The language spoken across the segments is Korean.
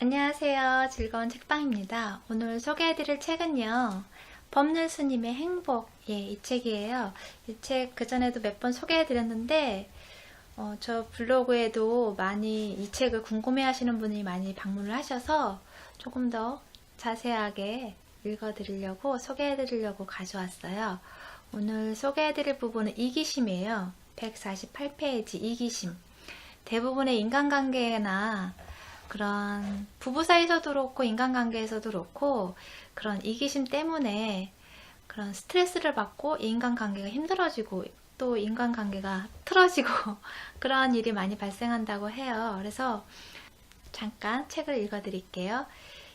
안녕하세요. 즐거운 책방입니다. 오늘 소개해드릴 책은요. 법률스님의 행복, 이 책이에요. 이 책 그전에도 몇 번 소개해드렸는데 저 블로그에도 많이 이 책을 궁금해하시는 분이 많이 방문을 하셔서 조금 더 자세하게 읽어드리려고 소개해드리려고 가져왔어요. 오늘 소개해드릴 부분은 이기심이에요. 148페이지 이기심. 대부분의 인간관계나 그런 부부 사이에서도 그렇고 인간관계에서도 그렇고 그런 이기심 때문에 그런 스트레스를 받고 인간관계가 힘들어지고 또 인간관계가 틀어지고 그런 일이 많이 발생한다고 해요. 그래서 잠깐 책을 읽어 드릴게요.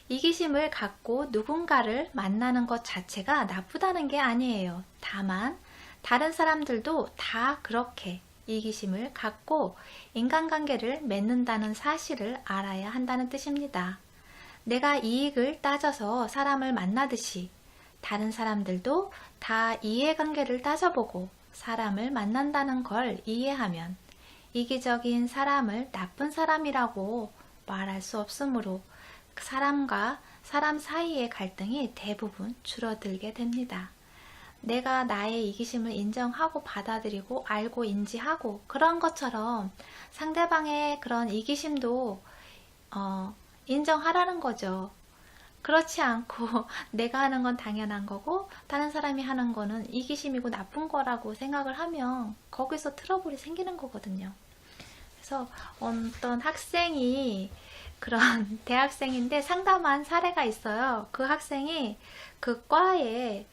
이기심을 갖고 누군가를 만나는 것 자체가 나쁘다는 게 아니에요. 다만 다른 사람들도 다 그렇게 이기심을 갖고 인간관계를 맺는다는 사실을 알아야 한다는 뜻입니다. 내가 이익을 따져서 사람을 만나듯이 다른 사람들도 다 이해관계를 따져보고 사람을 만난다는 걸 이해하면 이기적인 사람을 나쁜 사람이라고 말할 수 없으므로 사람과 사람 사이의 갈등이 대부분 줄어들게 됩니다. 내가 나의 이기심을 인정하고 받아들이고 알고 인지하고 그런 것처럼 상대방의 그런 이기심도 인정하라는 거죠. 그렇지 않고 내가 하는 건 당연한 거고 다른 사람이 하는 거는 이기심이고 나쁜 거라고 생각을 하면 거기서 트러블이 생기는 거거든요. 그래서 어떤 학생이 그런 대학생인데 상담한 사례가 있어요. 그 학생이 그 과에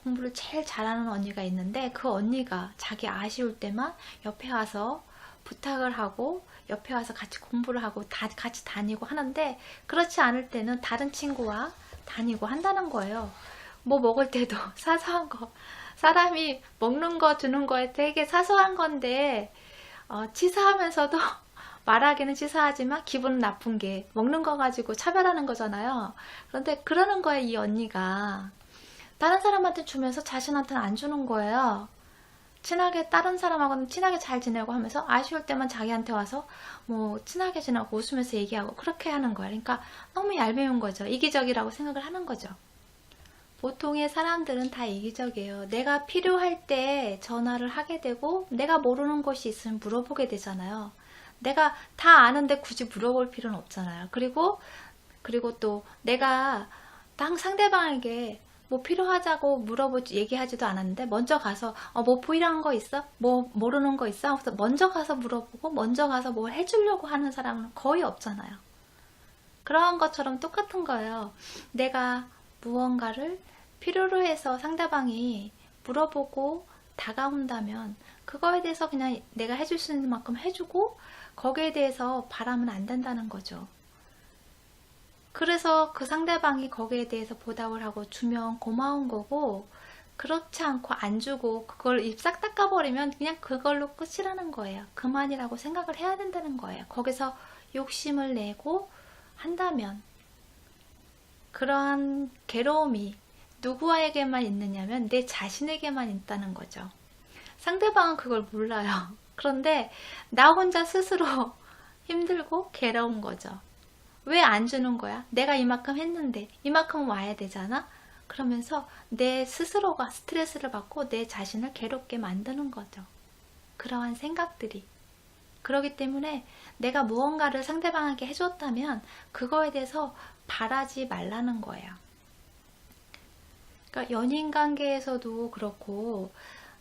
공부를 제일 잘하는 언니가 있는데 그 언니가 자기 아쉬울 때만 옆에 와서 부탁을 하고 옆에 와서 같이 공부를 하고 같이 다니고 하는데 그렇지 않을 때는 다른 친구와 다니고 한다는 거예요. 뭐 먹을 때도 사소한 거 사람이 먹는 거 주는 거에 되게 사소한 건데 치사하면서도 말하기는 치사하지만 기분 나쁜 게 먹는 거 가지고 차별하는 거잖아요. 그런데 그러는 거예요. 이 언니가 다른 사람한테 주면서 자신한테는 안 주는 거예요. 친하게 다른 사람하고는 친하게 잘 지내고 하면서 아쉬울 때만 자기한테 와서 뭐 친하게 지내고 웃으면서 얘기하고 그렇게 하는 거예요. 그러니까 너무 얄미운 거죠. 이기적이라고 생각을 하는 거죠. 보통의 사람들은 다 이기적이에요. 내가 필요할 때 전화를 하게 되고 내가 모르는 것이 있으면 물어보게 되잖아요. 내가 다 아는데 굳이 물어볼 필요는 없잖아요. 그리고 또 내가 상대방에게 뭐 필요하자고 물어보지 얘기하지도 않았는데 먼저 가서 뭐 필요한 거 있어? 뭐 모르는 거 있어? 그래서 먼저 가서 물어보고 먼저 가서 뭘 해주려고 하는 사람은 거의 없잖아요. 그런 것처럼 똑같은 거예요. 내가 무언가를 필요로 해서 상대방이 물어보고 다가온다면 그거에 대해서 그냥 내가 해줄 수 있는 만큼 해주고 거기에 대해서 바라면 안 된다는 거죠. 그래서 그 상대방이 거기에 대해서 보답을 하고 주면 고마운 거고 그렇지 않고 안 주고 그걸 입 싹 닦아버리면 그냥 그걸로 끝이라는 거예요. 그만이라고 생각을 해야 된다는 거예요. 거기서 욕심을 내고 한다면 그러한 괴로움이 누구에게만 있느냐면 내 자신에게만 있다는 거죠. 상대방은 그걸 몰라요. 그런데 나 혼자 스스로 힘들고 괴로운 거죠. 왜 안 주는 거야? 내가 이만큼 했는데 이만큼 와야 되잖아? 그러면서 내 스스로가 스트레스를 받고 내 자신을 괴롭게 만드는 거죠. 그러한 생각들이. 그렇기 때문에 내가 무언가를 상대방에게 해줬다면 그거에 대해서 바라지 말라는 거예요. 그러니까 연인 관계에서도 그렇고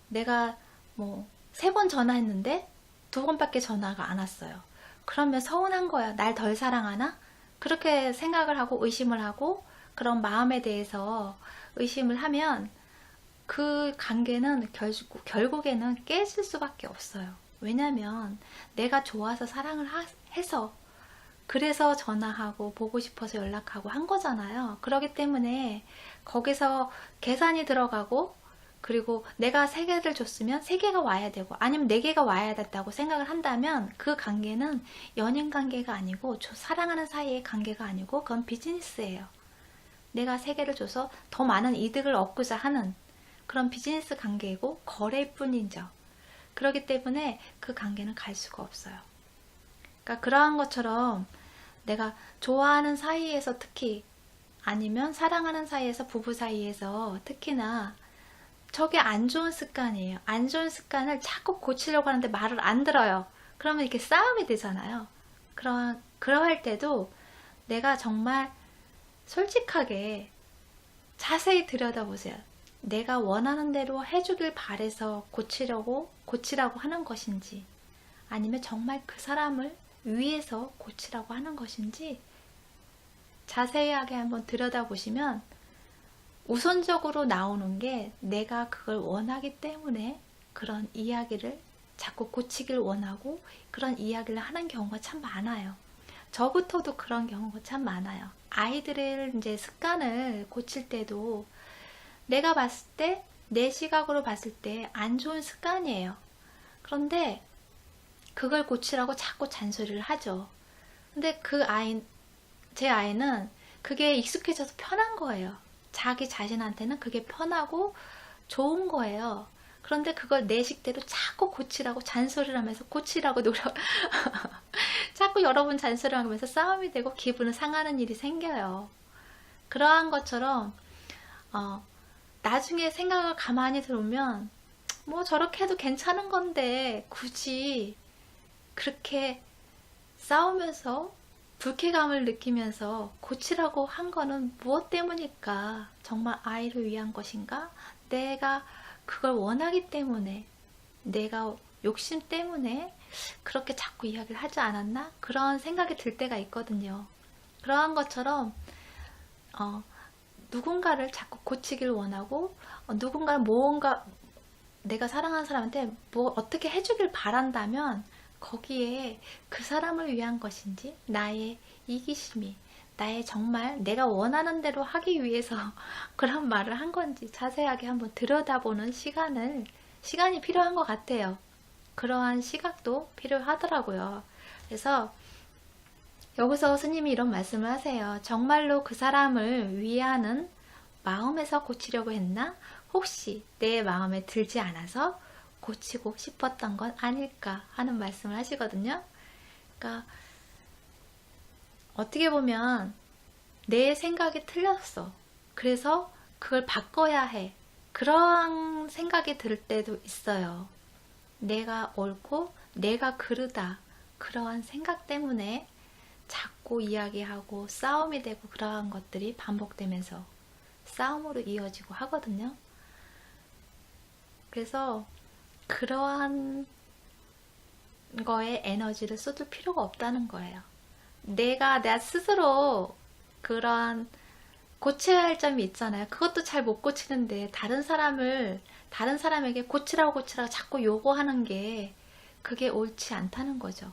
내가 뭐 3번 전화했는데 2번밖에 전화가 안 왔어요. 그러면 서운한 거야. 날 덜 사랑하나? 그렇게 생각을 하고 의심을 하고 그런 마음에 대해서 의심을 하면 그 관계는 결국에는 깨질 수밖에 없어요. 왜냐면 내가 좋아서 사랑을 해서 그래서 전화하고 보고 싶어서 연락하고 한 거잖아요. 그렇기 때문에 거기서 계산이 들어가고 그리고 내가 3개를 줬으면 3개가 와야 되고 아니면 4개가 와야 된다고 생각을 한다면 그 관계는 연인 관계가 아니고 사랑하는 사이의 관계가 아니고 그건 비즈니스예요. 내가 3개를 줘서 더 많은 이득을 얻고자 하는 그런 비즈니스 관계이고 거래일 뿐이죠. 그렇기 때문에 그 관계는 갈 수가 없어요. 그러니까 그러한 것처럼 내가 좋아하는 사이에서 특히, 아니면 사랑하는 사이에서, 부부 사이에서 특히나 저게 안 좋은 습관이에요. 안 좋은 습관을 자꾸 고치려고 하는데 말을 안 들어요. 그러면 이렇게 싸움이 되잖아요. 그러할 때도 내가 정말 솔직하게 자세히 들여다보세요. 내가 원하는 대로 해주길 바래서 고치라고 하는 것인지, 아니면 정말 그 사람을 위해서 고치라고 하는 것인지 자세하게 한번 들여다보시면 우선적으로 나오는 게 내가 그걸 원하기 때문에 그런 이야기를 자꾸 고치길 원하고 그런 이야기를 하는 경우가 참 많아요. 저부터도 그런 경우가 참 많아요. 아이들의 이제 습관을 고칠 때도 내가 봤을 때, 내 시각으로 봤을 때 안 좋은 습관이에요. 그런데 그걸 고치라고 자꾸 잔소리를 하죠. 근데 제 아이는 그게 익숙해져서 편한 거예요. 자기 자신한테는 그게 편하고 좋은 거예요. 그런데 그걸 내 식대로 자꾸 고치라고 잔소리를 하면서 고치라고 자꾸 여러 번 잔소리를 하면서 싸움이 되고 기분을 상하는 일이 생겨요. 그러한 것처럼 나중에 생각을 가만히 들으면 뭐 저렇게 해도 괜찮은 건데 굳이 그렇게 싸우면서 불쾌감을 느끼면서 고치라고 한 거는 무엇 때문일까? 정말 아이를 위한 것인가? 내가 그걸 원하기 때문에, 내가 욕심 때문에 그렇게 자꾸 이야기를 하지 않았나? 그런 생각이 들 때가 있거든요. 그러한 것처럼 누군가를 자꾸 고치길 원하고 누군가를 뭔가 내가 사랑하는 사람한테 뭐 어떻게 해주길 바란다면 거기에 그 사람을 위한 것인지, 나의 이기심이, 나의 정말 내가 원하는 대로 하기 위해서 그런 말을 한 건지 자세하게 한번 들여다보는 시간이 필요한 것 같아요. 그러한 시각도 필요하더라고요. 그래서 여기서 스님이 이런 말씀을 하세요. 정말로 그 사람을 위하는 마음에서 고치려고 했나? 혹시 내 마음에 들지 않아서 고치고 싶었던 건 아닐까 하는 말씀을 하시거든요. 그러니까 어떻게 보면 내 생각이 틀렸어. 그래서 그걸 바꿔야 해. 그러한 생각이 들 때도 있어요. 내가 옳고 내가 그르다. 그러한 생각 때문에 자꾸 이야기하고 싸움이 되고 그러한 것들이 반복되면서 싸움으로 이어지고 하거든요. 그래서 그러한 거에 에너지를 쏟을 필요가 없다는 거예요. 내가 스스로 그런 고쳐야 할 점이 있잖아요. 그것도 잘 못 고치는데 다른 사람에게 고치라고 자꾸 요구하는 게 그게 옳지 않다는 거죠.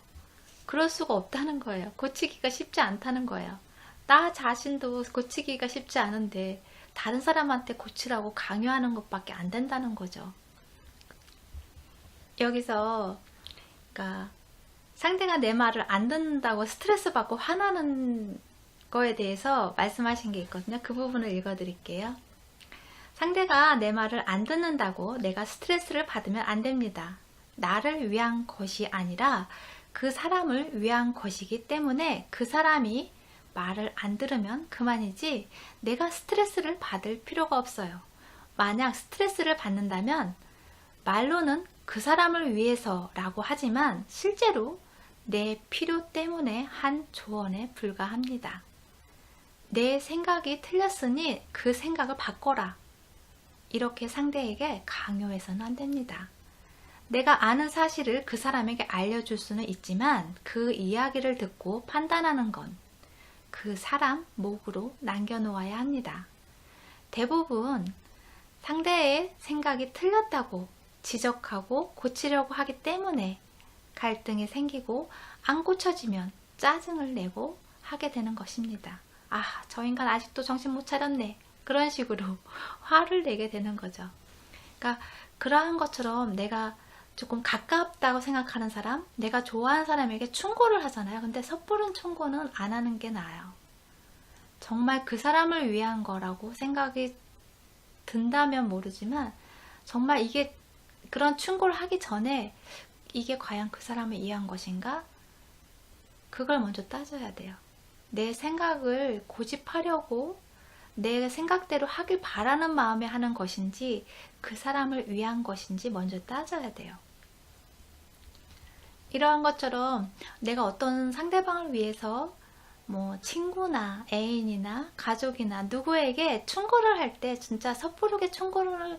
그럴 수가 없다는 거예요. 고치기가 쉽지 않다는 거예요. 나 자신도 고치기가 쉽지 않은데 다른 사람한테 고치라고 강요하는 것밖에 안 된다는 거죠. 여기서 그러니까 상대가 내 말을 안 듣는다고 스트레스 받고 화나는 거에 대해서 말씀하신 게 있거든요. 그 부분을 읽어드릴게요. 상대가 내 말을 안 듣는다고 내가 스트레스를 받으면 안 됩니다. 나를 위한 것이 아니라 그 사람을 위한 것이기 때문에 그 사람이 말을 안 들으면 그만이지 내가 스트레스를 받을 필요가 없어요. 만약 스트레스를 받는다면 말로는 그 사람을 위해서라고 하지만 실제로 내 필요 때문에 한 조언에 불과합니다. 내 생각이 틀렸으니 그 생각을 바꿔라. 이렇게 상대에게 강요해서는 안 됩니다. 내가 아는 사실을 그 사람에게 알려줄 수는 있지만 그 이야기를 듣고 판단하는 건 그 사람 목으로 남겨놓아야 합니다. 대부분 상대의 생각이 틀렸다고 지적하고 고치려고 하기 때문에 갈등이 생기고 안 고쳐지면 짜증을 내고 하게 되는 것입니다. 아, 저 인간 아직도 정신 못 차렸네. 그런 식으로 화를 내게 되는 거죠. 그러니까 그러한 것처럼 내가 조금 가깝다고 생각하는 사람, 내가 좋아하는 사람에게 충고를 하잖아요. 근데 섣부른 충고는 안 하는 게 나아요. 정말 그 사람을 위한 거라고 생각이 든다면 모르지만 정말 이게 그런 충고를 하기 전에 이게 과연 그 사람을 위한 것인가? 그걸 먼저 따져야 돼요. 내 생각을 고집하려고 내 생각대로 하길 바라는 마음에 하는 것인지 그 사람을 위한 것인지 먼저 따져야 돼요. 이러한 것처럼 내가 어떤 상대방을 위해서 뭐 친구나 애인이나 가족이나 누구에게 충고를 할 때 진짜 섣부르게 충고를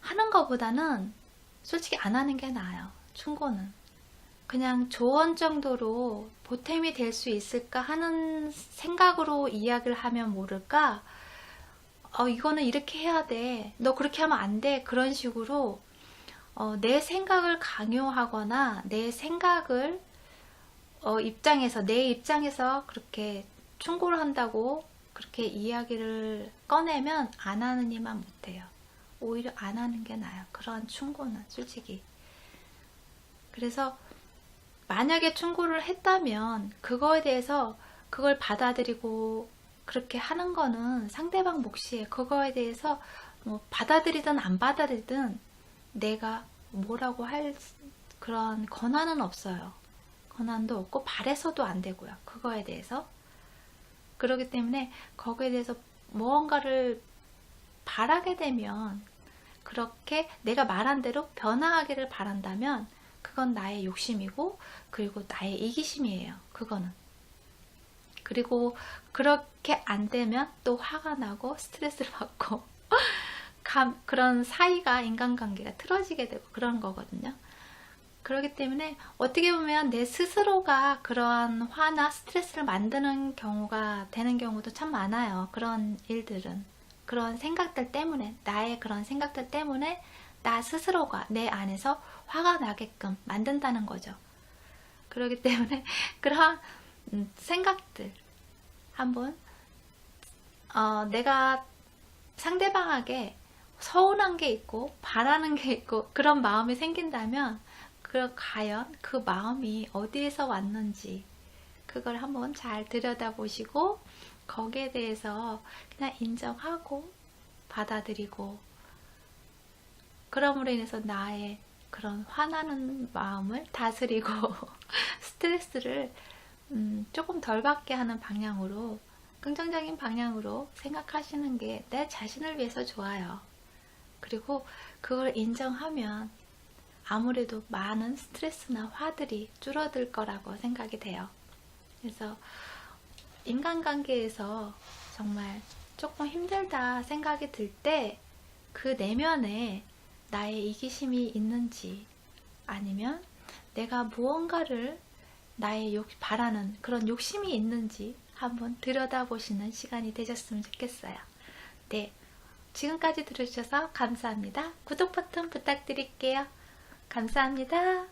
하는 것보다는 솔직히 안 하는 게 나아요. 충고는 그냥 조언 정도로 보탬이 될 수 있을까 하는 생각으로 이야기를 하면 모를까, 이거는 이렇게 해야 돼, 너 그렇게 하면 안 돼, 그런 식으로 내 생각을 강요하거나 내 생각을 내 입장에서 그렇게 충고를 한다고 그렇게 이야기를 꺼내면 안 하는 이만 못해요. 오히려 안 하는 게 나아요. 그런 충고는 솔직히. 그래서 만약에 충고를 했다면 그거에 대해서 그걸 받아들이고 그렇게 하는 거는 상대방 몫이에요. 그거에 대해서 뭐 받아들이든 안 받아들이든 내가 뭐라고 할 그런 권한은 없어요. 권한도 없고 바래서도 안 되고요. 그거에 대해서. 그렇기 때문에 거기에 대해서 무언가를 바라게 되면, 그렇게 내가 말한 대로 변화하기를 바란다면 그건 나의 욕심이고 그리고 나의 이기심이에요. 그거는. 그리고 그렇게 안 되면 또 화가 나고 스트레스를 받고 그런 사이가, 인간관계가 틀어지게 되고 그런 거거든요. 그렇기 때문에 어떻게 보면 내 스스로가 그러한 화나 스트레스를 만드는 경우가 되는 경우도 참 많아요. 그런 일들은. 그런 생각들 때문에, 나의 그런 생각들 때문에 나 스스로가 내 안에서 화가 나게끔 만든다는 거죠. 그렇기 때문에 그러한 생각들 한번 내가 상대방에게 서운한 게 있고 바라는 게 있고 그런 마음이 생긴다면 과연 그 마음이 어디에서 왔는지 그걸 한번 잘 들여다보시고 거기에 대해서 그냥 인정하고 받아들이고, 그럼으로 인해서 나의 그런 화나는 마음을 다스리고 스트레스를 조금 덜 받게 하는 방향으로, 긍정적인 방향으로 생각하시는 게 내 자신을 위해서 좋아요. 그리고 그걸 인정하면 아무래도 많은 스트레스나 화들이 줄어들 거라고 생각이 돼요. 그래서 인간관계에서 정말 조금 힘들다 생각이 들 때 그 내면에 나의 이기심이 있는지, 아니면 내가 무언가를 바라는 그런 욕심이 있는지 한번 들여다보시는 시간이 되셨으면 좋겠어요. 네, 지금까지 들어주셔서 감사합니다. 구독 버튼 부탁드릴게요. 감사합니다.